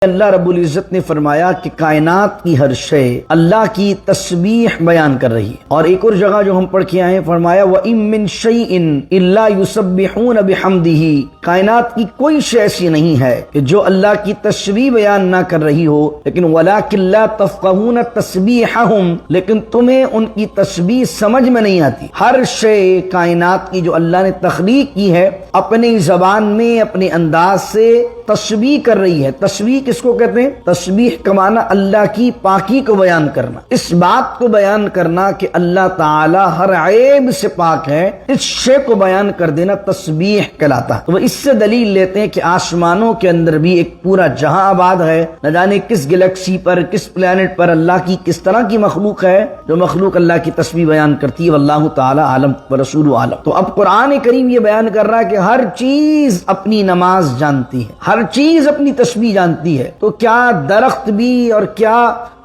اللہ رب العزت نے فرمایا کہ کائنات کی ہر شے اللہ کی تسبیح بیان کر رہی ہے، اور ایک اور جگہ جو ہم پڑھ کے آئے فرمایا وَإِن مِّن شَيْءٍ إِلَّا يُسَبِّحُونَ بِحَمْدِهِ، کائنات کی کوئی شے ایسی نہیں ہے کہ جو اللہ کی تسبیح بیان نہ کر رہی ہو، لیکن وَلَٰكِن لَّا تَفْقَهُونَ تَسْبِيحَهُمْ، لیکن تمہیں ان کی تسبیح سمجھ میں نہیں آتی۔ ہر شے کائنات کی جو اللہ نے تخلیق کی ہے اپنی زبان میں اپنے انداز سے تسبیح کر رہی ہے۔ تسبیح کس کو کہتے ہیں؟ تسبیح کا معنی اللہ کی پاکی کو بیان کرنا، اس بات کو بیان کرنا کہ اللہ تعالی ہر عیب سے پاک ہے، اس شے کو بیان کر دینا تسبیح کہلاتا ہے۔ تو وہ اس سے دلیل لیتے ہیں کہ آسمانوں کے اندر بھی ایک پورا جہاں آباد ہے، نہ جانے کس گلیکسی پر، کس پلانٹ پر اللہ کی کس طرح کی مخلوق ہے جو مخلوق اللہ کی تسبیح بیان کرتی ہے، واللہ تعالی عالم ورسولہ عالم۔ تو اب قرآن کریم یہ بیان کر رہا ہے کہ ہر چیز اپنی نماز جانتی ہے، ہر چیز اپنی تسبیح جانتی ہے، تو کیا درخت بھی اور کیا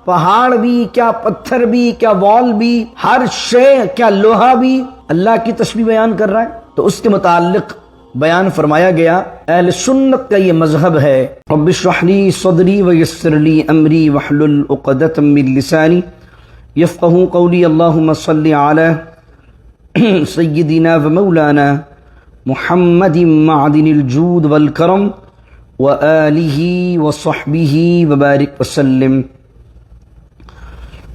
پہاڑ بھی، کیا پتھر بھی، کیا وال بھی، ہر شے، کیا لوہا بھی اللہ کی تسبیح بیان کر رہا ہے؟ تو اس کے متعلق بیان فرمایا گیا، اہل سنت کا یہ مذہب ہے۔ رب اشرح لی صدری ویسر لی امری واحلل عقدۃ من لسانی یفقہوا قولی، اللہم صل علی سیدنا و مولانا محمد معدن الجود والکرم وآلہ وصحبہ وبارک وسلم۔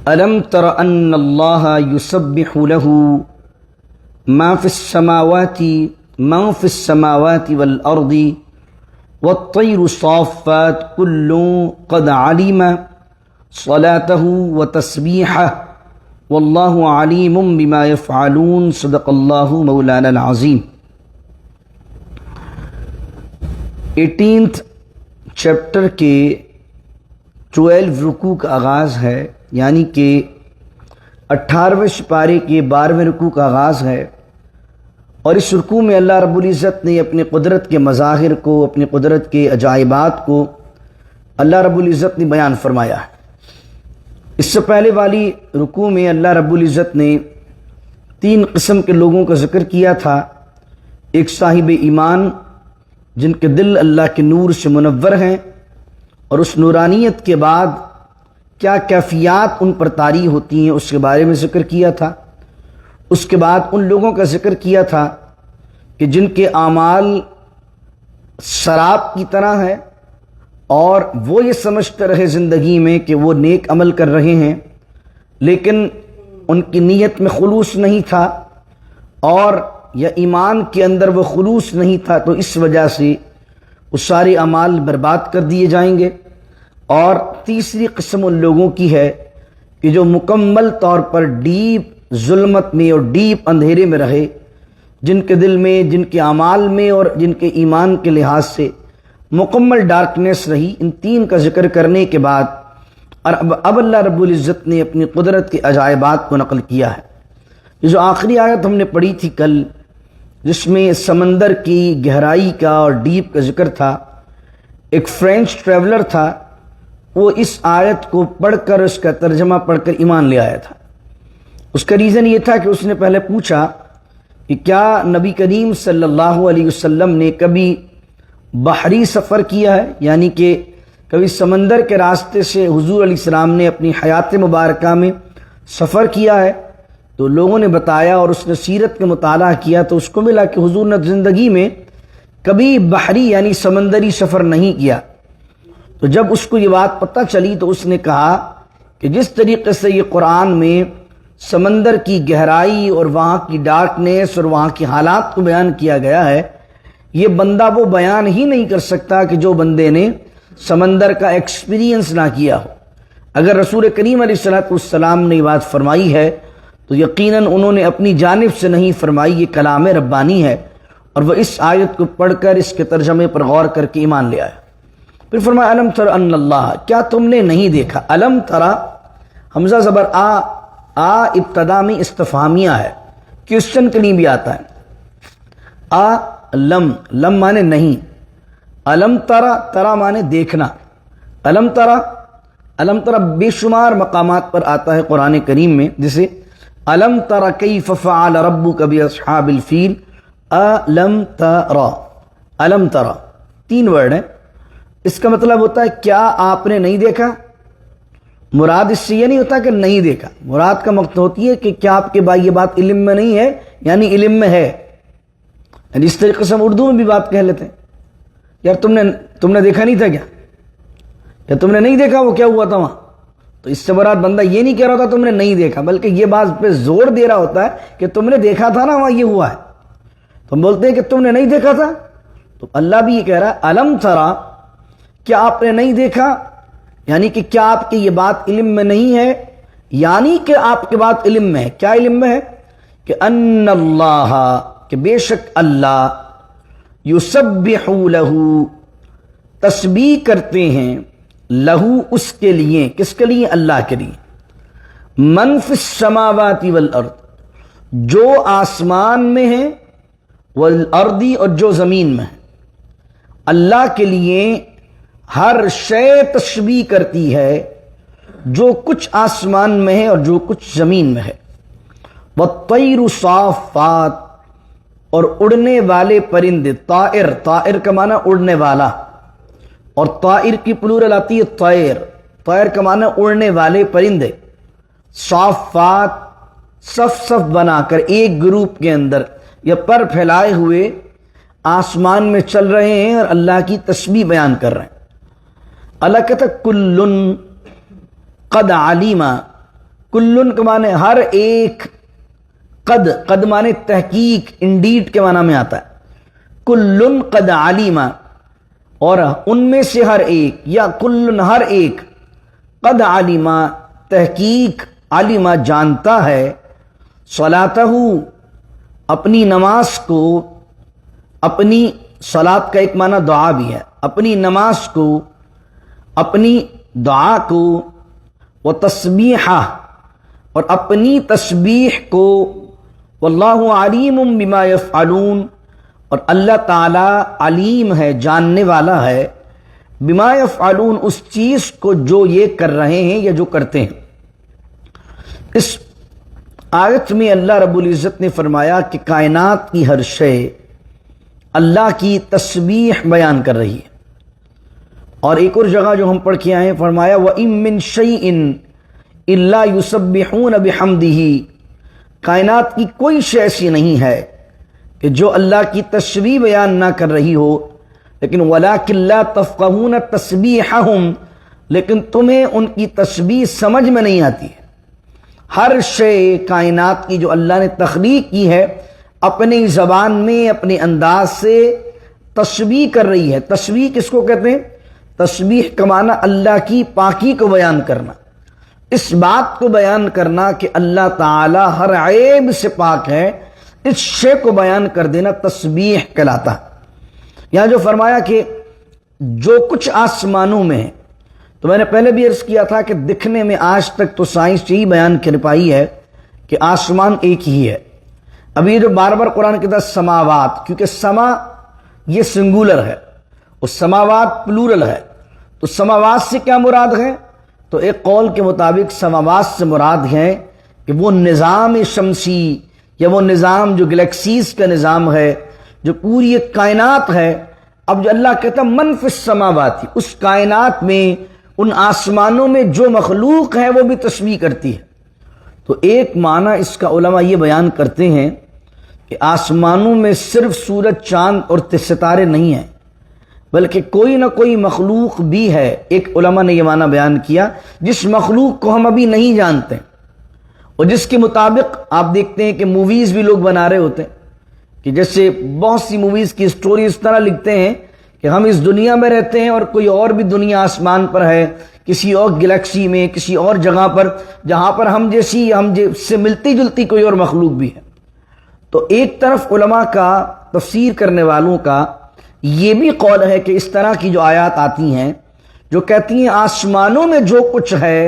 ألم تر أن الله يسبح له ما في السماوات والأرض والطير صافات كل قد علم صلاته وتسبيحه والله عليم بما يفعلون، صدق الله مولانا العظيم۔ 18th چیپٹر کے 12 رکوع کا آغاز ہے، یعنی کہ 18ویں سپارے کے 12ویں رکوع کا آغاز ہے، اور اس رکوع میں اللہ رب العزت نے اپنی قدرت کے مظاہر کو، اپنی قدرت کے عجائبات کو اللہ رب العزت نے بیان فرمایا ہے۔ اس سے پہلے والی رکوع میں اللہ رب العزت نے 3 قسم کے لوگوں کا ذکر کیا تھا۔ ایک صاحب ایمان جن کے دل اللہ کے نور سے منور ہیں، اور اس نورانیت کے بعد کیا کیفیات ان پر طاری ہوتی ہیں اس کے بارے میں ذکر کیا تھا۔ اس کے بعد ان لوگوں کا ذکر کیا تھا کہ جن کے اعمال شراب کی طرح ہے، اور وہ یہ سمجھتے رہے زندگی میں کہ وہ نیک عمل کر رہے ہیں، لیکن ان کی نیت میں خلوص نہیں تھا، اور یا ایمان کے اندر وہ خلوص نہیں تھا، تو اس وجہ سے وہ سارے اعمال برباد کر دیے جائیں گے۔ اور تیسری قسم ان لوگوں کی ہے کہ جو مکمل طور پر ڈیپ ظلمت میں اور ڈیپ اندھیرے میں رہے، جن کے دل میں، جن کے اعمال میں اور جن کے ایمان کے لحاظ سے مکمل ڈارکنیس رہی۔ ان 3 کا ذکر کرنے کے بعد اور اب اللہ رب العزت نے اپنی قدرت کے عجائبات کو نقل کیا ہے۔ یہ جو آخری آیت ہم نے پڑھی تھی کل، جس میں سمندر کی گہرائی کا اور ڈیپ کا ذکر تھا، ایک فرینچ ٹریولر تھا، وہ اس آیت کو پڑھ کر، اس کا ترجمہ پڑھ کر ایمان لے آیا تھا۔ اس کا ریزن یہ تھا کہ اس نے پہلے پوچھا کہ کیا نبی کریم صلی اللہ علیہ وسلم نے کبھی بحری سفر کیا ہے، یعنی کہ کبھی سمندر کے راستے سے حضور علیہ السلام نے اپنی حیات مبارکہ میں سفر کیا ہے؟ تو لوگوں نے بتایا، اور اس نے سیرت کا مطالعہ کیا تو اس کو ملا کہ حضور نے زندگی میں کبھی بحری یعنی سمندری سفر نہیں کیا۔ تو جب اس کو یہ بات پتہ چلی تو اس نے کہا کہ جس طریقے سے یہ قرآن میں سمندر کی گہرائی اور وہاں کی ڈارکنیس اور وہاں کی حالات کو بیان کیا گیا ہے، یہ بندہ وہ بیان ہی نہیں کر سکتا کہ جو بندے نے سمندر کا ایکسپیرینس نہ کیا ہو۔ اگر رسول کریم علیہ السلام نے یہ بات فرمائی ہے تو یقیناً انہوں نے اپنی جانب سے نہیں فرمائی، یہ کلام ربانی ہے، اور وہ اس آیت کو پڑھ کر اس کے ترجمے پر غور کر کے ایمان لے آیا۔ پھر فرمایا الم تر ان اللہ، کیا تم نے نہیں دیکھا؟ الم ترا، حمزہ زبر آ ابتدا میں استفہامیہ ہے، کوسچن کے لیے بھی آتا ہے۔ لم مانے نہیں، الم ترا، ترا مانے دیکھنا، الم ترا بے شمار مقامات پر آتا ہے قرآن کریم میں، جسے الم ترا کیف فعل ربک باصحاب الفیل، الم ترا 3 ورڈ ہیں۔ اس کا مطلب ہوتا ہے کیا آپ نے نہیں دیکھا؟ مراد اس سے یہ نہیں ہوتا کہ نہیں دیکھا، مراد کا مقصد ہوتی ہے کہ کیا آپ کے بھائی یہ بات علم میں نہیں ہے، یعنی علم میں ہے. یعنی اس طریقے سے ہم اردو میں بھی بات کہہ لیتے ہیں، یار تم نے دیکھا نہیں تھا کیا تم نے نہیں دیکھا وہ کیا ہوا تھا وہاں؟ تو اس سے مراد بندہ یہ نہیں کہہ رہا ہوتا تم نے نہیں دیکھا، بلکہ یہ بات پہ زور دے رہا ہوتا ہے کہ تم نے دیکھا تھا نا وہاں یہ ہوا ہے. تو ہم بولتے ہیں کہ تم نے نہیں دیکھا تھا، تو اللہ بھی یہ کہہ رہا ہے الم ترا، کیا آپ نے نہیں دیکھا، یعنی کہ کیا آپ کی یہ بات علم میں نہیں ہے، یعنی کہ آپ کے بات علم میں ہے. کیا علم میں ہے؟ کہ ان اللہ، کہ بے شک اللہ، یسبح لہو، تسبیح کرتے ہیں، لہو اس کے لیے، کس کے لیے؟ اللہ کے لیے. من فی السماوات والارض، جو آسمان میں ہے، والارض، اور جو زمین میں ہے. اللہ کے لیے ہر شے تسبیح کرتی ہے، جو کچھ آسمان میں ہے اور جو کچھ زمین میں ہے. والطیر صافات، اور اڑنے والے پرندے. طائر، طائر کا معنی اڑنے والا، اور طائر کی پلورل آتی ہے طیر، طائر کا معنی اڑنے والے پرندے. صافات، صف صف بنا کر ایک گروپ کے اندر یا پر پھیلائے ہوئے آسمان میں چل رہے ہیں اور اللہ کی تسبیح بیان کر رہے ہیں. اللہ کہتا ہے کلن قد علیما، کلن کے معنی ہر ایک، قد معنی تحقیق، انڈیڈ کے معنی میں آتا ہے. کلن قد علیما، اور ان میں سے ہر ایک، یا کلن ہر ایک، قد علیما تحقیق، علیما جانتا ہے، صلاتہ اپنی نماز کو، اپنی صلات کا ایک معنی دعا بھی ہے، اپنی نماز کو، اپنی دعا کو، و تسبیحہ، اور اپنی تسبیح کو. واللہ علیم بما یفعلون، اور اللہ تعالی علیم ہے، جاننے والا ہے، بما یفعلون، اس چیز کو جو یہ کر رہے ہیں یا جو کرتے ہیں. اس آیت میں اللہ رب العزت نے فرمایا کہ کائنات کی ہر شے اللہ کی تسبیح بیان کر رہی ہے. اور ایک اور جگہ جو ہم پڑھ کے آئے ہیں فرمایا وَإِن مِّن شَيْءٍ إِلَّا يُسَبِّحُونَ بِحَمْدِهِ، کائنات کی کوئی شے ایسی نہیں ہے کہ جو اللہ کی تسبیح بیان نہ کر رہی ہو، لیکن وَلَٰكِن لَّا تَفْقَهُونَ تَسْبِيحَهُمْ، لیکن تمہیں ان کی تسبیح سمجھ میں نہیں آتی ہے. ہر شے کائنات کی جو اللہ نے تخلیق کی ہے اپنی زبان میں، اپنے انداز سے تسبیح کر رہی ہے. تسبیح کس کو کہتے ہیں؟ تسبیح کا معنی اللہ کی پاکی کو بیان کرنا، اس بات کو بیان کرنا کہ اللہ تعالی ہر عیب سے پاک ہے، اس شے کو بیان کر دینا تسبیح کہلاتا. یہاں جو فرمایا کہ جو کچھ آسمانوں میں ہے، تو میں نے پہلے بھی عرض کیا تھا کہ دکھنے میں آج تک تو سائنس یہی بیان کر پائی ہے کہ آسمان ایک ہی ہے. اب یہ جو بار بار قرآن کے اندر سماوات، کیونکہ سما یہ سنگولر ہے اور سماوات پلورل ہے، تو سماوات سے کیا مراد ہے؟ تو ایک قول کے مطابق سماوات سے مراد ہے کہ وہ نظام شمسی یا وہ نظام جو گلیکسیز کا نظام ہے، جو پوری ایک کائنات ہے. اب جو اللہ کہتا ہے من فی السماوات، اس کائنات میں، ان آسمانوں میں جو مخلوق ہے وہ بھی تسبیح کرتی ہے. تو ایک معنی اس کا علماء یہ بیان کرتے ہیں کہ آسمانوں میں صرف سورج، چاند اور ستارے نہیں ہیں، بلکہ کوئی نہ کوئی مخلوق بھی ہے. ایک علماء نے یہ معنی بیان کیا جس مخلوق کو ہم ابھی نہیں جانتے، اور جس کے مطابق آپ دیکھتے ہیں کہ موویز بھی لوگ بنا رہے ہوتے ہیں، کہ جیسے بہت سی موویز کی سٹوری اس طرح لکھتے ہیں کہ ہم اس دنیا میں رہتے ہیں اور کوئی اور بھی دنیا آسمان پر ہے، کسی اور گلیکسی میں، کسی اور جگہ پر، جہاں پر ہم سے ملتی جلتی کوئی اور مخلوق بھی ہے. تو ایک طرف علماء کا، تفسیر کرنے والوں کا یہ بھی قول ہے کہ اس طرح کی جو آیات آتی ہیں جو کہتی ہیں آسمانوں میں جو کچھ ہے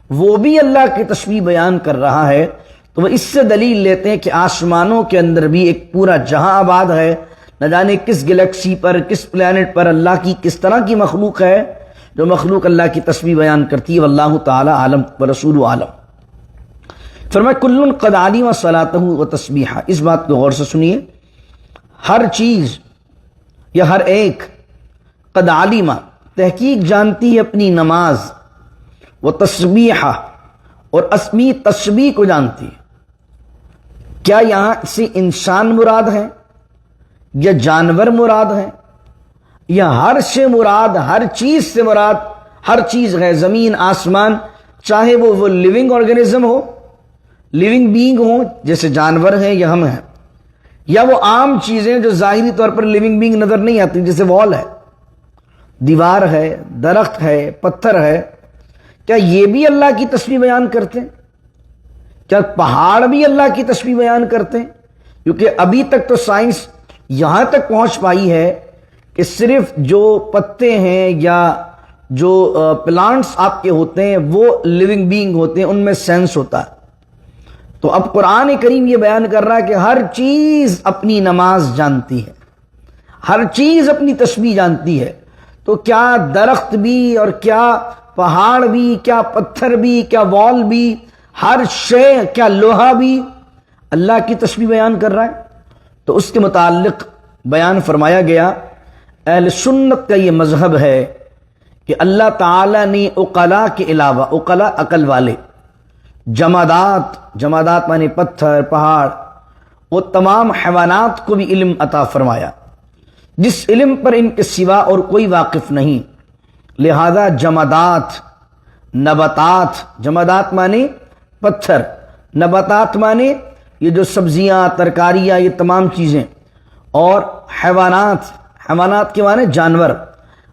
وہ بھی اللہ کی تسبیح بیان کر رہا ہے، تو وہ اس سے دلیل لیتے ہیں کہ آسمانوں کے اندر بھی ایک پورا جہاں آباد ہے، نہ جانے کس گلیکسی پر، کس پلانٹ پر اللہ کی کس طرح کی مخلوق ہے جو مخلوق اللہ کی تسبیح بیان کرتی ہے. واللہ تعالی عالم ورسول عالم. فرمایا کل قد علم صلاتہ و تسبیحہ. اس بات کو غور سے سنیے، ہر چیز یا ہر ایک قد علم تحقیق جانتی ہے اپنی نماز، وہ تسبیح اور اسمی تسبیح کو جانتی ہے۔ کیا یہاں سے انسان مراد ہے یا جانور مراد ہے یا ہر سے مراد، ہر چیز سے مراد؟ ہر چیز ہے، زمین آسمان، چاہے وہ لیونگ آرگنزم ہو، لیونگ بینگ ہو جیسے جانور ہیں یا ہم ہیں، یا وہ عام چیزیں جو ظاہری طور پر لیونگ بینگ نظر نہیں آتی، جیسے وال ہے، دیوار ہے، درخت ہے، پتھر ہے، کیا یہ بھی اللہ کی تسبیح بیان کرتے ہیں؟ کیا پہاڑ بھی اللہ کی تسبیح بیان کرتے ہیں؟ کیونکہ ابھی تک تو سائنس یہاں تک پہنچ پائی ہے کہ صرف جو پتے ہیں یا جو پلانٹس آپ کے ہوتے ہیں وہ لیونگ بینگ ہوتے ہیں، ان میں سینس ہوتا ہے۔ تو اب قرآن کریم یہ بیان کر رہا ہے کہ ہر چیز اپنی نماز جانتی ہے، ہر چیز اپنی تسبیح جانتی ہے۔ تو کیا درخت بھی اور کیا پہاڑ بھی، کیا پتھر بھی، کیا وال بھی، ہر شے، کیا لوہا بھی اللہ کی تسبیح بیان کر رہا ہے؟ تو اس کے متعلق بیان فرمایا گیا، اہل سنت کا یہ مذہب ہے کہ اللہ تعالیٰ نے عقلاء کے علاوہ، عقلاء عقل والے، جمادات مانے پتھر، پہاڑ، وہ تمام حیوانات کو بھی علم عطا فرمایا جس علم پر ان کے سوا اور کوئی واقف نہیں۔ لہذا جمادات، نباتات، جمادات مانے پتھر، نباتات مانے یہ جو سبزیاں، ترکاریاں، یہ تمام چیزیں، اور حیوانات کے معنی جانور،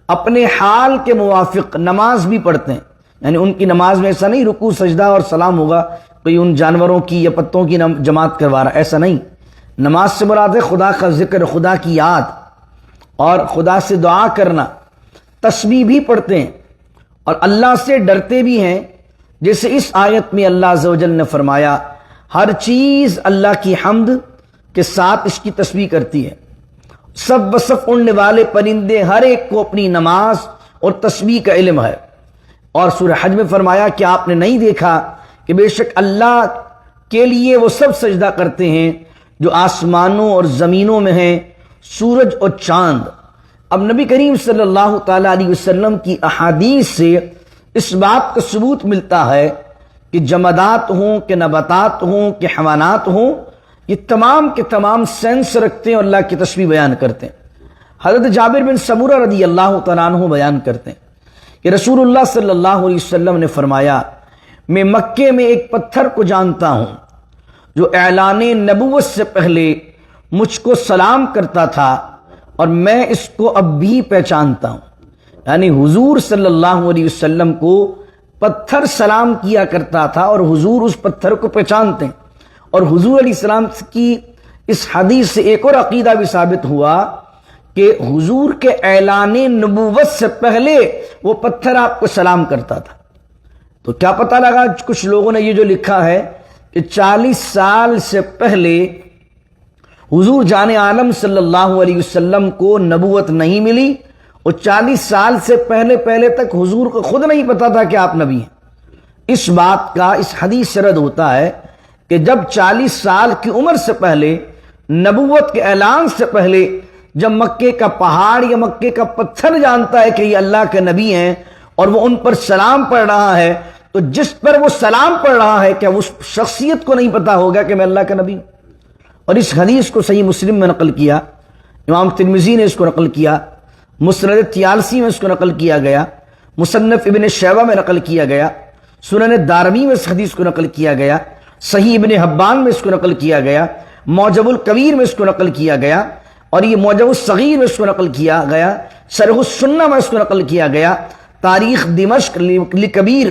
اپنے حال کے موافق نماز بھی پڑھتے ہیں۔ یعنی ان کی نماز میں ایسا نہیں رکوع سجدہ اور سلام ہوگا کوئی ان جانوروں کی یا پتوں کی جماعت کروا رہا، ایسا نہیں۔ نماز سے مراد ہے خدا کا ذکر، خدا کی یاد اور خدا سے دعا کرنا۔ تسبیح بھی پڑھتے ہیں اور اللہ سے ڈرتے بھی ہیں، جیسے اس آیت میں اللہ عز و جل نے فرمایا ہر چیز اللہ کی حمد کے ساتھ اس کی تسبیح کرتی ہے۔ سب وصف اڑنے والے پرندے ہر ایک کو اپنی نماز اور تسبیح کا علم ہے۔ اور سورہ حج میں فرمایا کہ آپ نے نہیں دیکھا کہ بے شک اللہ کے لیے وہ سب سجدہ کرتے ہیں جو آسمانوں اور زمینوں میں ہیں، سورج اور چاند۔ اب نبی کریم صلی اللہ تعالی علیہ وسلم کی احادیث سے اس بات کا ثبوت ملتا ہے کہ جمادات ہوں کہ نباتات ہوں کہ حیوانات ہوں، یہ تمام کے تمام سینس رکھتے ہیں اور اللہ کی تسبیح بیان کرتے ہیں۔ حضرت جابر بن سمورہ رضی اللہ تعالیٰ عنہ بیان کرتے ہیں کہ رسول اللہ صلی اللہ علیہ وسلم نے فرمایا میں مکے میں ایک پتھر کو جانتا ہوں جو اعلان نبوت سے پہلے مجھ کو سلام کرتا تھا اور میں اس کو اب بھی پہچانتا ہوں۔ یعنی حضور صلی اللہ علیہ وسلم کو پتھر سلام کیا کرتا تھا اور حضور اس پتھر کو پہچانتے ہیں۔ اور حضور علیہ السلام کی اس حدیث سے ایک اور عقیدہ بھی ثابت ہوا کہ حضور کے اعلان نبوت سے پہلے وہ پتھر آپ کو سلام کرتا تھا۔ تو کیا پتہ لگا، کچھ لوگوں نے یہ جو لکھا ہے کہ 40 سال سے پہلے حضور جان عالم صلی اللہ علیہ وسلم کو نبوت نہیں ملی، اور 40 سال سے پہلے تک حضور کو خود نہیں پتا تھا کہ آپ نبی ہیں۔ اس بات کا اس حدیث سے رد ہوتا ہے کہ جب 40 سال کی عمر سے پہلے، نبوت کے اعلان سے پہلے، جب مکے کا پہاڑ یا مکے کا پتھر جانتا ہے کہ یہ اللہ کے نبی ہیں اور وہ ان پر سلام پڑھ رہا ہے، تو جس پر وہ سلام پڑھ رہا ہے کیا اس شخصیت کو نہیں پتا ہوگا کہ میں اللہ کا نبی ہوں؟ اور اس حدیث کو صحیح مسلم میں نقل کیا، امام ترمذی نے اس کو نقل کیا، مسند طیالسی میں اس کو نقل کیا گیا، مصنف ابن شیبہ میں نقل کیا گیا، سنن دارمی میں اس حدیث کو نقل کیا گیا، صحیح ابن حبان میں اس کو نقل کیا گیا، معجم الکبیر میں اس کو نقل کیا گیا، اور یہ معجم الصغیر میں اس کو نقل کیا گیا، شرح السنہ میں اس کو نقل کیا گیا، تاریخ دمشق الکبیر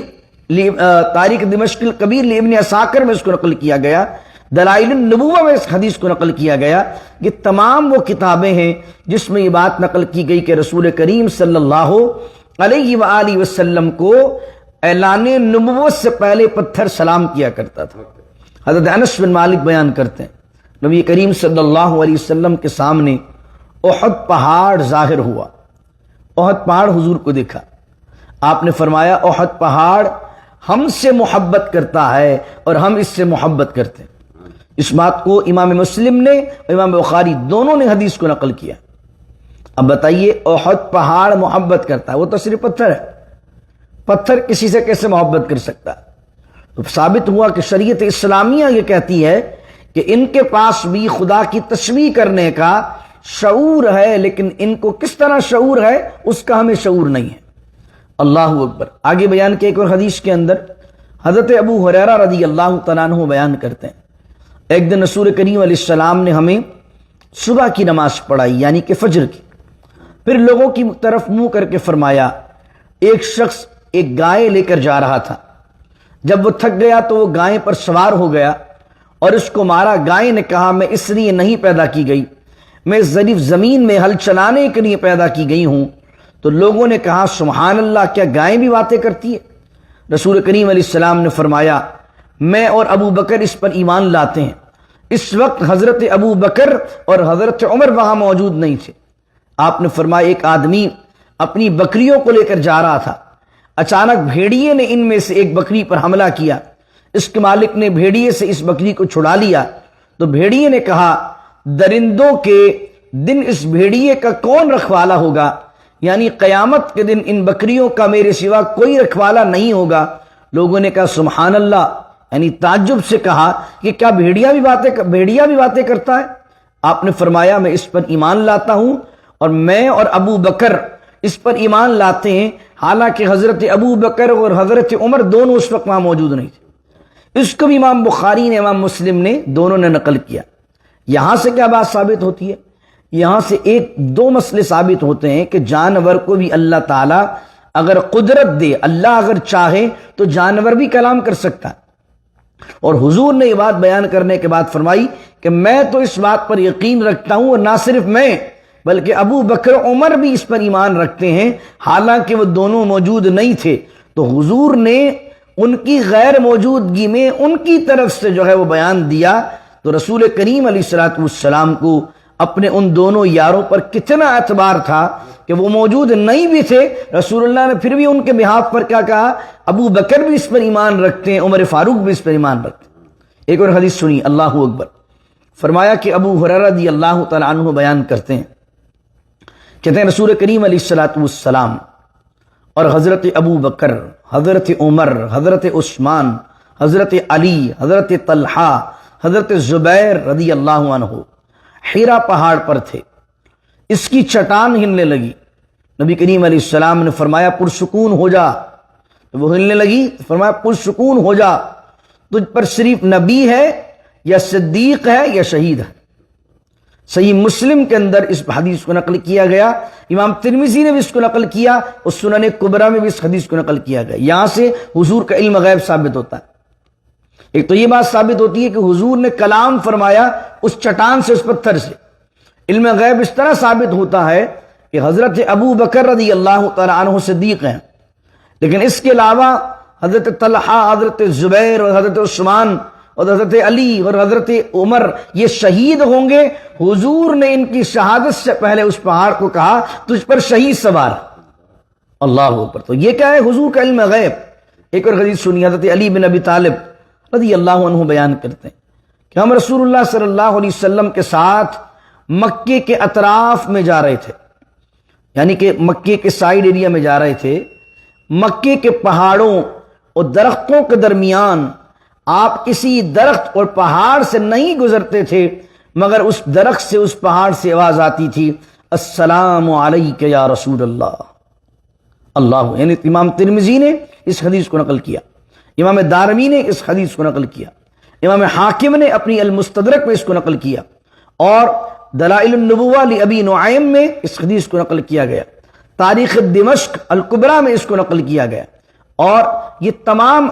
لابن عساکر میں اس کو نقل کیا گیا، دلائل النبوہ میں اس حدیث کو نقل کیا گیا۔ یہ تمام وہ کتابیں ہیں جس میں یہ بات نقل کی گئی کہ رسول کریم صلی اللہ علیہ وآلہ وسلم کو اعلان نبوت سے پہلے پتھر سلام کیا کرتا تھا۔ حضرت انس بن مالک بیان کرتے ہیں نبی کریم صلی اللہ علیہ وسلم کے سامنے احد پہاڑ ظاہر ہوا، احد پہاڑ حضور کو دیکھا، آپ نے فرمایا احد پہاڑ ہم سے محبت کرتا ہے اور ہم اس سے محبت کرتے ہیں۔ اس بات کو امام مسلم نے اور امام بخاری دونوں نے حدیث کو نقل کیا۔ اب بتائیے احد پہاڑ محبت کرتا ہے، وہ تو صرف پتھر ہے، پتھر کسی سے کیسے محبت کر سکتا ہے؟ تو ثابت ہوا کہ شریعت اسلامیہ یہ کہتی ہے کہ ان کے پاس بھی خدا کی تشبیہ کرنے کا شعور ہے، لیکن ان کو کس طرح شعور ہے اس کا ہمیں شعور نہیں ہے۔ اللہ اکبر۔ آگے بیان کیا ایک اور حدیث کے اندر حضرت ابو ہریرہ رضی اللہ تعالیٰ عنہ بیان کرتے ہیں، ایک دن رسول کریم علیہ السلام نے ہمیں صبح کی نماز پڑھائی، یعنی کہ فجر کی، پھر لوگوں کی طرف منہ کر کے فرمایا، ایک شخص ایک گائے لے کر جا رہا تھا، جب وہ تھک گیا تو وہ گائے پر سوار ہو گیا اور اس کو مارا۔ گائے نے کہا، میں اس لیے نہیں پیدا کی گئی، میں ظریف زمین میں ہل چلانے کے لیے پیدا کی گئی ہوں۔ تو لوگوں نے کہا، سبحان اللہ، کیا گائے بھی باتیں کرتی ہے؟ رسول کریم علیہ السلام نے فرمایا، میں اور ابو بکر اس پر ایمان لاتے ہیں۔ اس وقت حضرت ابو بکر اور حضرت عمر وہاں موجود نہیں تھے۔ آپ نے فرمایا، ایک آدمی اپنی بکریوں کو لے کر جا رہا تھا، اچانک بھیڑیے نے ان میں سے ایک بکری پر حملہ کیا، اس کے مالک نے بھیڑیے سے اس بکری کو چھڑا لیا، تو بھیڑیے نے کہا، درندوں کے دن اس بھیڑیے کا کون رکھوالا ہوگا؟ یعنی قیامت کے دن ان بکریوں کا میرے سوا کوئی رکھوالا نہیں ہوگا۔ لوگوں نے کہا، سبحان اللہ، یعنی تعجب سے کہا کہ کیا بھیڑیا بھی باتیں کرتا ہے؟ آپ نے فرمایا، میں اس پر ایمان لاتا ہوں، اور میں اور ابو بکر اس پر ایمان لاتے ہیں، حالانکہ حضرت ابو بکر اور حضرت عمر دونوں اس وقت وہاں موجود نہیں تھے۔ اس کو بھی امام بخاری نے، امام مسلم نے، دونوں نے نقل کیا۔ یہاں سے کیا بات ثابت ہوتی ہے؟ یہاں سے دو مسئلے ثابت ہوتے ہیں کہ جانور کو بھی اللہ تعالیٰ اگر قدرت دے، اللہ اگر چاہے تو جانور بھی کلام کر سکتا ہے۔ اور حضور نے یہ بات بیان کرنے کے بعد فرمائی کہ میں تو اس بات پر یقین رکھتا ہوں، اور نہ صرف میں بلکہ ابو بکر عمر بھی اس پر ایمان رکھتے ہیں، حالانکہ وہ دونوں موجود نہیں تھے۔ تو حضور نے ان کی غیر موجودگی میں ان کی طرف سے جو ہے وہ بیان دیا، تو رسول کریم علیہ الصلوۃ والسلام کو اپنے ان دونوں یاروں پر کتنا اعتبار تھا کہ وہ موجود نہیں بھی تھے، رسول اللہ نے پھر بھی ان کے بہاف پر کیا کہا؟ ابو بکر بھی اس پر ایمان رکھتے ہیں، عمر فاروق بھی اس پر ایمان رکھتے ہیں۔ ایک اور حدیث سنی، اللہ اکبر۔ فرمایا کہ ابو ہریرہ رضی اللہ تعالیٰ عنہ بیان کرتے ہیں، کہتے ہیں رسول کریم علیہ الصلوۃ والسلام اور حضرت ابو بکر، حضرت عمر، حضرت عثمان، حضرت علی، حضرت طلحہ، حضرت زبیر رضی اللہ عنہ حیرا پہاڑ پر تھے۔ اس کی چٹان ہلنے لگی، نبی کریم علیہ السلام نے فرمایا، پرسکون ہو جا۔ تو وہ ہلنے لگی، فرمایا پرسکون ہو جا، تجھ پر صرف نبی ہے یا صدیق ہے یا شہید ہے۔ صحیح مسلم کے اندر اس حدیث کو نقل کیا گیا، امام ترمذی نے بھی اس کو نقل کیا، اور سنن کبریٰ میں بھی اس حدیث کو نقل کیا گیا۔ یہاں سے حضور کا علم غیب ثابت ہوتا ہے۔ ایک تو یہ بات ثابت ہوتی ہے کہ حضور نے کلام فرمایا اس چٹان سے، اس پتھر سے۔ علم غیب اس طرح ثابت ہوتا ہے کہ حضرت ابو بکر رضی اللہ تعالیٰ عنہ صدیق ہیں، لیکن اس کے علاوہ حضرت طلحہ، حضرت زبیر اور حضرت عثمان اور حضرت علی اور حضرت عمر یہ شہید ہوں گے۔ حضور نے ان کی شہادت سے پہلے اس پہاڑ کو کہا، تجھ پر شہید سوار۔ اللہ اکبر۔ تو یہ کیا ہے؟ حضور کا علم غیب۔ ایک اور حدیث سنی، حضرت علی بن ابی طالب رضی اللہ عنہ بیان کرتے ہیں کہ ہم رسول اللہ صلی اللہ علیہ وسلم کے ساتھ مکے کے اطراف میں جا رہے تھے، یعنی کہ مکے کے سائیڈ ایریا میں جا رہے تھے۔ مکے کے پہاڑوں اور درختوں کے درمیان آپ کسی درخت اور پہاڑ سے نہیں گزرتے تھے مگر اس درخت سے، اس پہاڑ سے آواز آتی تھی، السلام علیک یا رسول اللہ۔ اللہ، یعنی امام ترمذی نے اس حدیث کو نقل کیا، امام دارمی نے اس حدیث کو نقل کیا، امام حاکم نے اپنی المستدرک میں اس کو نقل کیا، اور دلائل النبوہ لابی نعیم میں اس حدیث کو نقل کیا گیا، تاریخ دمشق الکبریٰ میں اس کو نقل کیا گیا۔ اور یہ تمام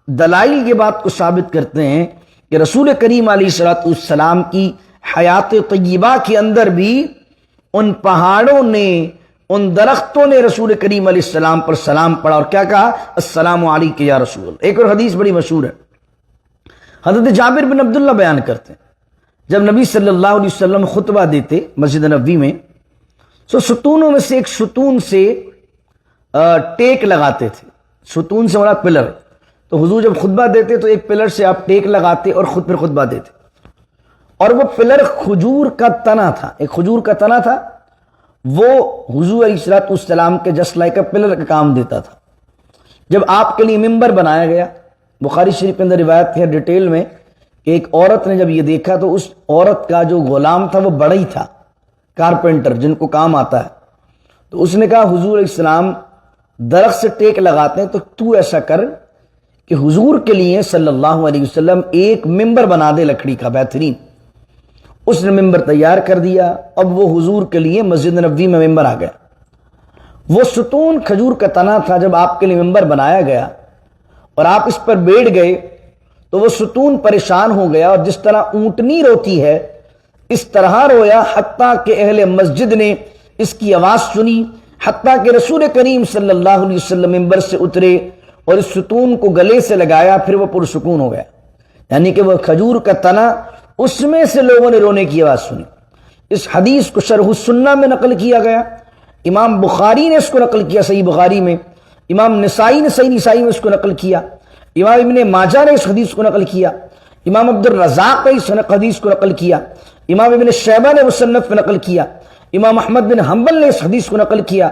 دلائل یہ بات کو ثابت کرتے ہیں کہ رسول کریم علیہ الصلوۃ والسلام کی حیات طیبہ کے اندر بھی ان پہاڑوں نے، ان درختوں نے رسول کریم علیہ السلام پر سلام پڑھا، اور کیا کہا؟ السلام علیک یا رسول اللہ۔ ایک اور حدیث بڑی مشہور ہے، حضرت جابر بن عبداللہ بیان کرتے ہیں، جب نبی صلی اللہ علیہ وسلم خطبہ دیتے مسجد نبوی میں، تو ستونوں میں سے ایک ستون سے ٹیک لگاتے تھے۔ ستون سے مراد پلر۔ تو حضور جب خطبہ دیتے تو ایک پلر سے آپ ٹیک لگاتے اور خود پر خطبہ دیتے، اور وہ پلر کھجور کا تنا تھا، ایک کھجور کا تنا تھا، وہ حضور علیہ الصلوۃ والسلام کے جسٹ لائک اے پلر کا کام دیتا تھا۔ جب آپ کے لیے ممبر بنایا گیا، بخاری شریف کے اندر روایت ہے ڈیٹیل میں کہ ایک عورت نے جب یہ دیکھا تو اس عورت کا جو غلام تھا وہ بڑا ہی تھا، کارپینٹر جن کو کام آتا ہے، تو اس نے کہا حضور علیہ السلام درخت سے ٹیک لگاتے ہیں، تو ایسا کر کہ حضور کے لیے صلی اللہ علیہ وسلم ایک ممبر بنا دے لکڑی کا بہترین۔ اس نے ممبر تیار کر دیا۔ اب وہ حضور کے لیے مسجد نبوی میں ممبر آ گیا۔ وہ ستون کھجور کا تنا تھا، جب آپ کے لیے ممبر بنایا گیا اور آپ اس پر بیٹھ گئے تو وہ ستون پریشان ہو گیا، اور جس طرح اونٹنی روتی ہے اس طرح رویا، حتیٰ کہ اہل مسجد نے اس کی آواز سنی، حتیٰ کہ رسول کریم صلی اللہ علیہ وسلم ممبر سے اترے اور اس ستون کو گلے سے لگایا، پھر وہ پرسکون ہو گیا۔ یعنی کہ وہ کھجور کا تنا، اس میں سے لوگوں نے رونے کی آواز سنی۔ اس حدیث کو شرح السنہ میں نقل کیا گیا، امام بخاری نے اس کو نقل کیا صحیح بخاری میں، امام نسائی نے صحیح نسائی میں اس کو نقل کیا، امام ابن ماجہ نے اس حدیث کو نقل کیا، امام عبد الرزاق نے اس حدیث کو نقل کیا، امام ابن شیبہ نے مصنف میں نقل کیا، امام احمد بن حنبل نے اس حدیث کو نقل کیا،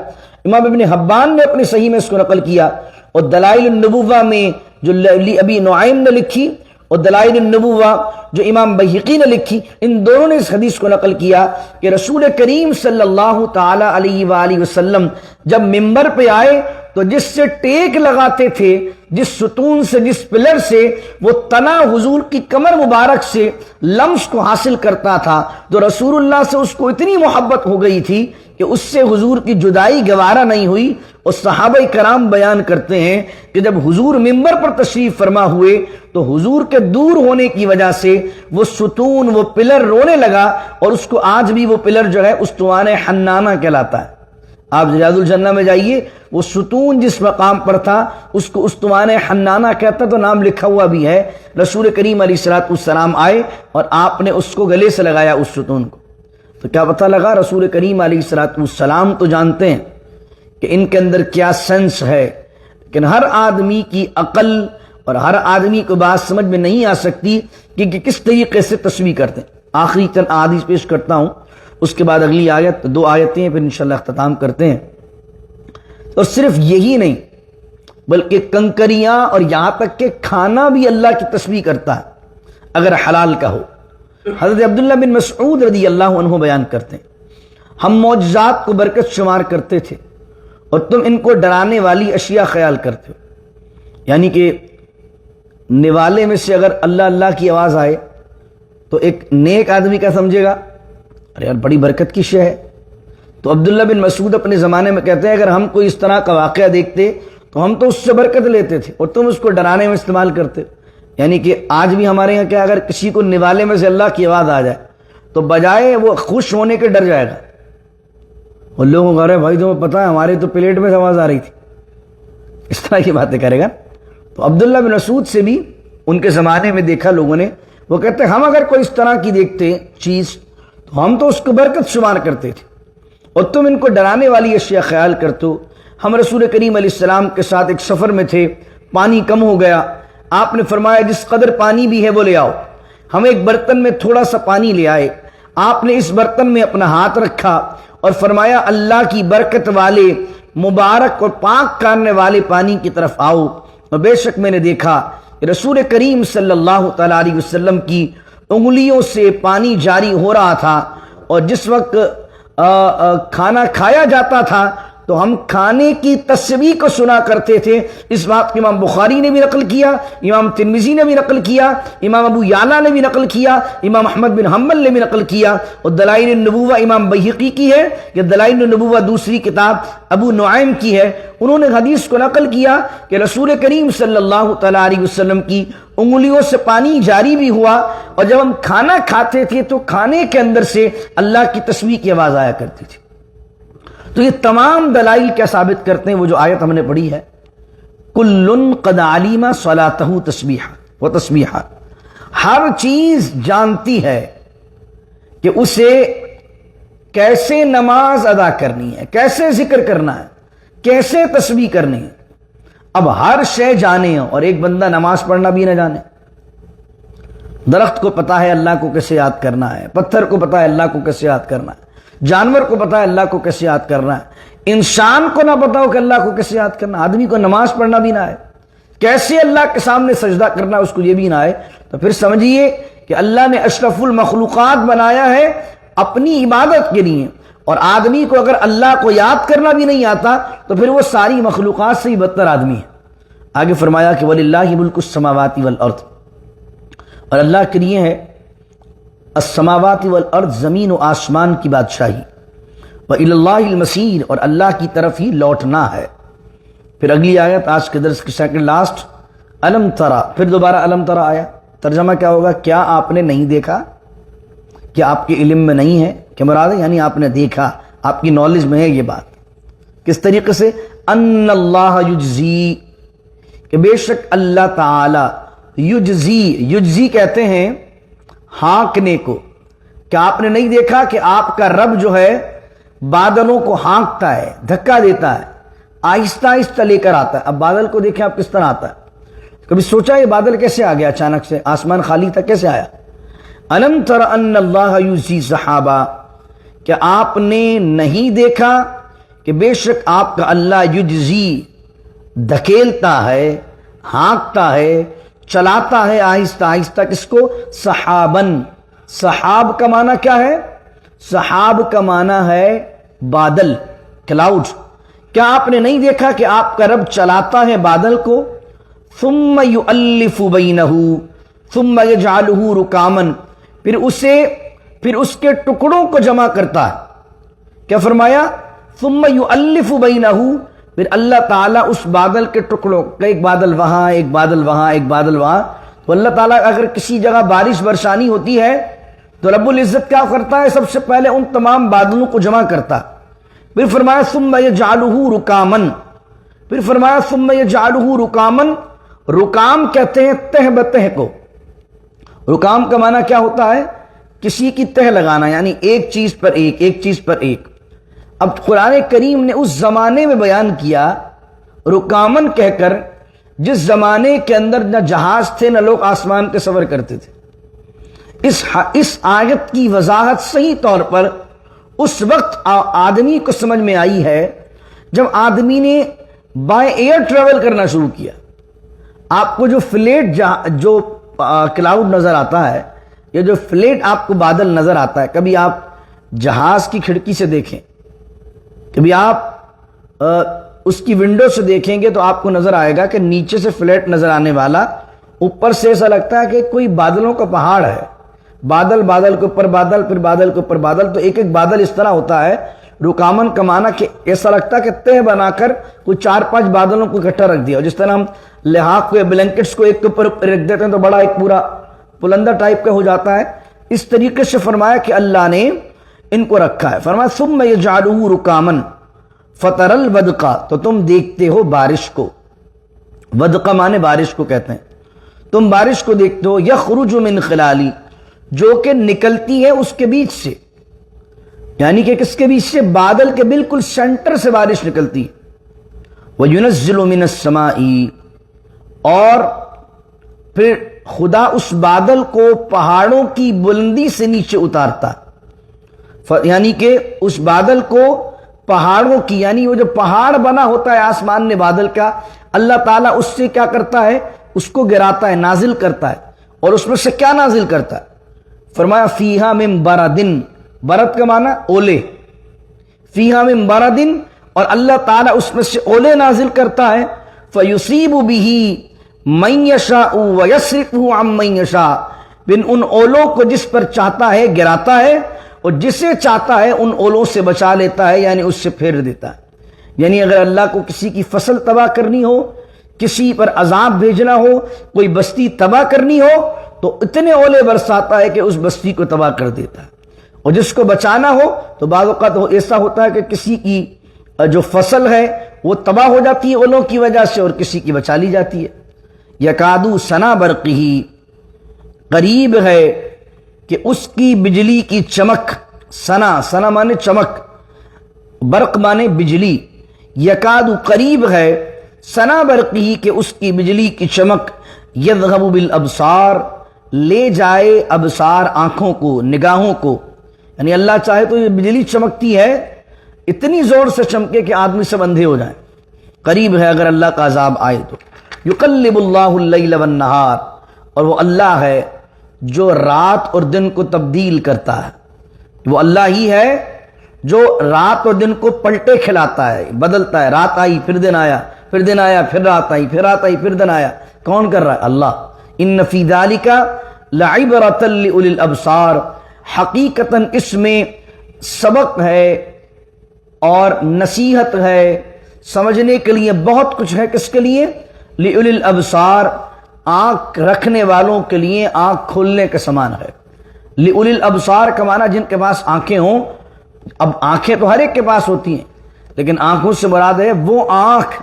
امام ابن حبان نے اپنی صحیح میں اس کو نقل کیا، اور دلائل النبوہ میں جو ابی نعیم نے لکھی اور دلائل النبوہ جو امام بیہقی نے لکھی، ان دونوں نے اس حدیث کو نقل کیا کہ رسول کریم صلی اللہ تعالی علیہ وآلہ وسلم جب ممبر پہ آئے تو جس سے ٹیک لگاتے تھے، جس ستون سے، جس پلر سے، وہ تنا حضور کی کمر مبارک سے لمس کو حاصل کرتا تھا، تو رسول اللہ سے اس کو اتنی محبت ہو گئی تھی کہ اس سے حضور کی جدائی گوارا نہیں ہوئی۔ اور صحابہ کرام بیان کرتے ہیں کہ جب حضور ممبر پر تشریف فرما ہوئے تو حضور کے دور ہونے کی وجہ سے وہ ستون، وہ پلر رونے لگا، اور اس کو آج بھی وہ پلر جو ہے استوان حنانہ کہلاتا ہے۔ آپ ریاض الجنہ میں جائیے، وہ ستون جس مقام پر تھا اس کو استوان حنانہ کہتا، تو نام لکھا ہوا بھی ہے۔ رسول کریم علیہ الصلوۃ والسلام آئے اور آپ نے اس کو گلے سے لگایا اس ستون کو، تو کیا پتہ لگا؟ رسول کریم علیہ الصلوۃ والسلام تو جانتے ہیں کہ ان کے اندر کیا سینس ہے، لیکن ہر آدمی کی عقل اور ہر آدمی کو بات سمجھ میں نہیں آ سکتی کہ کس طریقے سے تسبیح کرتے ہیں۔ آخری چند احادیث پیش کرتا ہوں، اس کے بعد اگلی آیت، 2 آیتیں، پھر انشاءاللہ اختتام کرتے ہیں۔ اور صرف یہی نہیں بلکہ کنکریاں اور یہاں تک کہ کھانا بھی اللہ کی تسبیح کرتا ہے اگر حلال کا ہو۔ حضرت عبداللہ بن مسعود رضی اللہ عنہ بیان کرتے ہیں، ہم معجزات کو برکت شمار کرتے تھے اور تم ان کو ڈرانے والی اشیاء خیال کرتے ہو۔ یعنی کہ نوالے میں سے اگر اللہ اللہ کی آواز آئے تو ایک نیک آدمی کا سمجھے گا ارے یار بڑی برکت کی شے ہے۔ تو عبداللہ بن مسعود اپنے زمانے میں کہتے ہیں اگر ہم کوئی اس طرح کا واقعہ دیکھتے تو ہم تو اس سے برکت لیتے تھے اور تم اس کو ڈرانے میں استعمال کرتے۔ یعنی کہ آج بھی ہمارے یہاں کیا، اگر کسی کو نوالے میں سے اللہ کی آواز آ جائے تو بجائے وہ خوش ہونے کے ڈر جائے گا، اور لوگوں کو کہہ رہے بھائی تمہیں پتہ ہے ہمارے تو پلیٹ میں سے آواز آ رہی تھی، اس طرح کی باتیں کرے گا۔ تو عبداللہ بن مسعود سے بھی ان کے زمانے میں دیکھا لوگوں نے، وہ کہتے ہیں ہم اگر کوئی اس طرح کی دیکھتے چیز تو ہم تو اس کو برکت شمار کرتے تھے اور تم ان کو ڈرانے والی اشیاء خیال کرتے ہو۔ ہم رسول کریم علیہ السلام کے ساتھ ایک سفر میں تھے، پانی کم ہو گیا، آپ نے فرمایا جس قدر پانی بھی ہے وہ لے آؤ۔ ہم ایک برتن میں تھوڑا سا پانی لے آئے، آپ نے اس برتن میں اپنا ہاتھ رکھا اور فرمایا اللہ کی برکت والے، مبارک اور پاک کرنے والے پانی کی طرف آؤ۔ اور بے شک میں نے دیکھا کہ رسول کریم صلی اللہ تعالی علیہ وسلم کی انگلیوں سے پانی جاری ہو رہا تھا، اور جس وقت کھانا کھایا جاتا تھا تو ہم کھانے کی تسبیح کو سنا کرتے تھے۔ اس بات کو امام بخاری نے بھی نقل کیا، امام ترمذی نے بھی نقل کیا، امام ابو یعلا نے بھی نقل کیا، امام احمد بن حنبل نے بھی نقل کیا، اور دلائل النبوہ امام بیہقی کی ہے، یا دلائل النبوہ دوسری کتاب ابو نعیم کی ہے۔ انہوں نے حدیث کو نقل کیا کہ رسول کریم صلی اللہ تعالی علیہ وسلم کی انگلیوں سے پانی جاری بھی ہوا، اور جب ہم کھانا کھاتے تھے تو کھانے کے اندر سے اللہ کی تسبیح کی آواز آیا کرتی تھی۔ تو یہ تمام دلائل کیا ثابت کرتے ہیں؟ وہ جو آیت ہم نے پڑھی ہے، کل قد علیم صلاتہ تسبیحا و تسبیحا، ہر چیز جانتی ہے کہ اسے کیسے نماز ادا کرنی ہے، کیسے ذکر کرنا ہے، کیسے تسبیح کرنی ہے۔ اب ہر شے جانے اور ایک بندہ نماز پڑھنا بھی نہ جانے۔ درخت کو پتا ہے اللہ کو کیسے یاد کرنا ہے، پتھر کو پتا ہے اللہ کو کیسے یاد کرنا ہے، جانور کو پتا ہے اللہ کو کیسے یاد کرنا ہے، انسان کو نہ پتا ہو کہ اللہ کو کیسے یاد کرنا، آدمی کو نماز پڑھنا بھی نہ آئے، کیسے اللہ کے سامنے سجدہ کرنا اس کو یہ بھی نہ آئے، تو پھر سمجھیے کہ اللہ نے اشرف المخلوقات بنایا ہے اپنی عبادت کے لیے، اور آدمی کو اگر اللہ کو یاد کرنا بھی نہیں آتا تو پھر وہ ساری مخلوقات سے ہی بدتر آدمی ہے۔ آگے فرمایا کہ وَلِلَّهِ مُلْكُ السَّمَاوَاتِ وَالْأَرْضِ، اور اللہ کے لیے ہے السماوات والارض، زمین و آسمان کی بادشاہی، وَإِلَى اللَّهِ الْمَصِيرُ، اور اللہ کی طرف ہی لوٹنا ہے۔ پھر اگلی آیت آج کے درس کی سیکنڈ لاسٹ، الم ترا، پھر دوبارہ الم ترا آیا، ترجمہ کیا ہوگا؟ کیا آپ نے نہیں دیکھا؟ کیا آپ کے علم میں نہیں ہے؟ کیا مراد ہے؟ یعنی آپ نے دیکھا، آپ کی نالج میں ہے یہ بات۔ کس طریقے سے؟ ان اللہ یجزی، کہ بے شک اللہ تعالی، یجزی، یجزی کہتے ہیں ہانکنے کو، کہ آپ نے نہیں دیکھا کہ آپ کا رب جو ہے بادلوں کو ہانکتا ہے، دھکا دیتا ہے، آہستہ آہستہ لے کر آتا ہے۔ اب بادل کو دیکھیں آپ کس طرح آتا ہے، کبھی سوچا یہ بادل کیسے آ گیا اچانک سے، آسمان خالی تھا کیسے آیا؟ الم تر ان اللہ یجزی سحابا، کہ آپ نے نہیں دیکھا کہ بے شک آپ کا اللہ یجزی، دھکیلتا ہے، ہانکتا ہے، چلاتا ہے آہستہ آہستہ، کس کو؟ سحابن۔ سحاب کا معنی کیا ہے؟ سحاب کا معنی ہے بادل، کلاؤڈ۔ کیا آپ نے نہیں دیکھا کہ آپ کا رب چلاتا ہے بادل کو؟ ثم یؤلف بینہ، ثم یجعلہ رکاما، پھر اس کے ٹکڑوں کو جمع کرتا ہے۔ کیا فرمایا؟ ثم یؤلف بینہ، پھر اللہ تعالیٰ اس بادل کے ٹکڑوں، ایک بادل وہاں، ایک بادل وہاں، ایک بادل وہاں، تو اللہ تعالیٰ اگر کسی جگہ بارش برسانی ہوتی ہے تو رب العزت کیا کرتا ہے؟ سب سے پہلے ان تمام بادلوں کو جمع کرتا، پھر فرمایا ثم یجعلہ رکاما، پھر فرمایا ثم یجعلہ رکاما، رکام کہتے ہیں تہ بتہ کو۔ رکام کا معنی کیا ہوتا ہے؟ کسی کی تہ لگانا، یعنی ایک چیز پر ایک، ایک چیز پر ایک۔ اب قرآن کریم نے اس زمانے میں بیان کیا رکامن کہہ کر جس زمانے کے اندر نہ جہاز تھے نہ لوگ آسمان کے سفر کرتے تھے۔ اس آیت کی وضاحت صحیح طور پر اس وقت آدمی کو سمجھ میں آئی ہے جب آدمی نے بائی ایئر ٹریول کرنا شروع کیا۔ آپ کو جو فلیٹ جو کلاؤڈ نظر آتا ہے، یا جو فلیٹ آپ کو بادل نظر آتا ہے، کبھی آپ جہاز کی کھڑکی سے دیکھیں، کبھی آپ اس کی ونڈو سے دیکھیں گے تو آپ کو نظر آئے گا کہ نیچے سے فلیٹ نظر آنے والا، اوپر سے ایسا لگتا ہے کہ کوئی بادلوں کا پہاڑ ہے، بادل، بادل کے اوپر بادل، پھر بادل کے اوپر بادل، تو ایک ایک بادل اس طرح ہوتا ہے۔ رکامن کا معنی کہ ایسا لگتا ہے کہ تہ بنا کر کوئی 4-5 بادلوں کو اکٹھا رکھ دیا، جس طرح ہم لحاف کو یا بلینکٹس کو ایک کے اوپر رکھ دیتے ہیں تو بڑا ایک پورا بلندہ ٹائپ کا ہو جاتا ہے، اس طریقے سے فرمایا کہ اللہ نے ان کو رکھا ہے۔ فرمایا ثم یجعلہ رکامن فتر الودق، تو تم دیکھتے ہو بارش کو، ودق مانے بارش کو کہتے ہیں، تم بارش کو دیکھتے ہو، یخرج من خلالی، جو کہ نکلتی ہے اس کے بیچ سے، یعنی کہ کس کے بیچ سے؟ بادل کے بالکل سینٹر سے بارش نکلتی ہے۔ وَيُنَزِّلُ مِنَ السَّمَاءِ، اور پھر خدا اس بادل کو پہاڑوں کی بلندی سے نیچے اتارتا ہے، یعنی کہ اس بادل کو پہاڑوں کی، یعنی وہ جو پہاڑ بنا ہوتا ہے آسمان میں بادل کا، اللہ تعالیٰ اس سے کیا کرتا ہے؟ اس کو گراتا ہے، نازل کرتا ہے، اور اس میں سے کیا نازل کرتا ہے؟ فرمایا فیہا من بردن، برد کا معنی اولے، فیہا من بردن، اور اللہ تعالیٰ اس میں سے اولے نازل کرتا ہے، فیصیب بہ من یشاء ویصرفہ عن من یشاء، پھر ان اولوں کو جس پر چاہتا ہے گراتا ہے، اور جسے چاہتا ہے ان اولوں سے بچا لیتا ہے، یعنی اس سے پھیر دیتا ہے۔ یعنی اگر اللہ کو کسی کی فصل تباہ کرنی ہو، کسی پر عذاب بھیجنا ہو، کوئی بستی تباہ کرنی ہو، تو اتنے اولے برساتا ہے کہ اس بستی کو تباہ کر دیتا ہے، اور جس کو بچانا ہو تو بعض اوقات ایسا ہوتا ہے کہ کسی کی جو فصل ہے وہ تباہ ہو جاتی ہے اولوں کی وجہ سے، اور کسی کی بچا لی جاتی ہے۔ یکادو سنا برقہ، قریب ہے کہ اس کی بجلی کی چمک، سنا مانے چمک، برق مانے بجلی، یکادو قریب ہے، سنا برقی کہ اس کی بجلی کی چمک، یذہب بالابصار لے جائے ابصار آنکھوں کو، نگاہوں کو، یعنی اللہ چاہے تو یہ بجلی چمکتی ہے اتنی زور سے چمکے کہ آدمی سب اندھے ہو جائیں، قریب ہے اگر اللہ کا عذاب آئے تو۔ یقلب اللہ اللیل والنہار، اور وہ اللہ ہے جو رات اور دن کو تبدیل کرتا ہے، وہ اللہ ہی ہے جو رات اور دن کو پلٹے کھلاتا ہے، بدلتا ہے، رات آئی پھر دن آیا، پھر دن آیا پھر رات آئی، پھر رات آئی پھر دن آیا، کون کر رہا ہے؟ اللہ۔ ان فی ذلک لعبرۃ لأولی الابصار، حقیقتاً اس میں سبق ہے اور نصیحت ہے، سمجھنے کے لیے بہت کچھ ہے۔ کس کے لیے؟ لأولی الابصار، آنکھ رکھنے والوں کے لیے آنکھ کھولنے کے سامان ہے۔ لأولی الابصار کا معنی جن کے پاس آنکھیں ہوں۔ اب آنکھیں تو ہر ایک کے پاس ہوتی ہیں، لیکن آنکھوں سے مراد ہے وہ آنکھ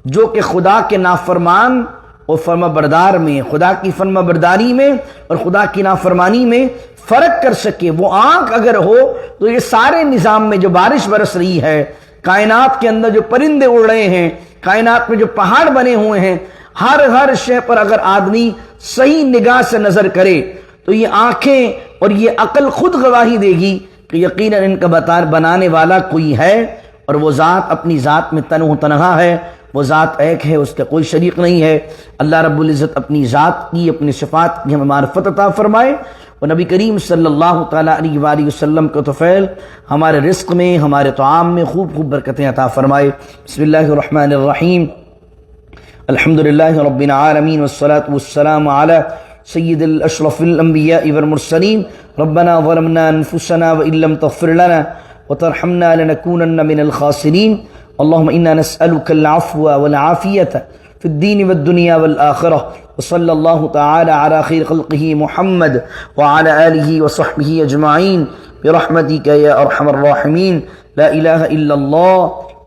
جو کہ خدا کے نافرمان اور فرما بردار میں، خدا کی فرما برداری میں اور خدا کی نافرمانی میں فرق کر سکے۔ وہ آنکھ اگر ہو تو یہ سارے نظام میں جو بارش برس رہی ہے، کائنات کے اندر جو پرندے اڑ رہے ہیں، کائنات میں جو پہاڑ بنے ہوئے ہیں، ہر شے پر اگر آدمی صحیح نگاہ سے نظر کرے تو یہ آنکھیں اور یہ عقل خود گواہی دے گی کہ یقیناً ان کا بنانے والا کوئی ہے، اور وہ ذات اپنی ذات میں تنہا تنہا ہے، وہ ذات ایک ہے، اس کا کوئی شریک نہیں ہے۔ اللہ رب العزت اپنی ذات کی، اپنی صفات کی ہمیں معرفت عطا فرمائے، اور نبی کریم صلی اللہ تعالیٰ علیہ وآلہ وسلم کے طفیل ہمارے رزق میں، ہمارے طعام میں خوب خوب برکتیں عطا فرمائے۔ بسم اللہ الرحمن الرحیم، الحمد للہ رب العالمین والصلاة والسلام علی سید الاشرف الانبیاء والمرسلین، ربنا ظلمنا انفسنا وان لم تغفر لنا وترحمنا لنكونن من الخاسرین، اللهم انا نسألك العفو والعافیة في الدين والدنيا والآخرة، وصلى الله تعالى على خير خلقه محمد وعلى آله وصحبه أجمعين برحمتك يا أرحم الراحمين، لا إله إلا الله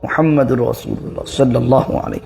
محمد رسول الله صلى الله عليه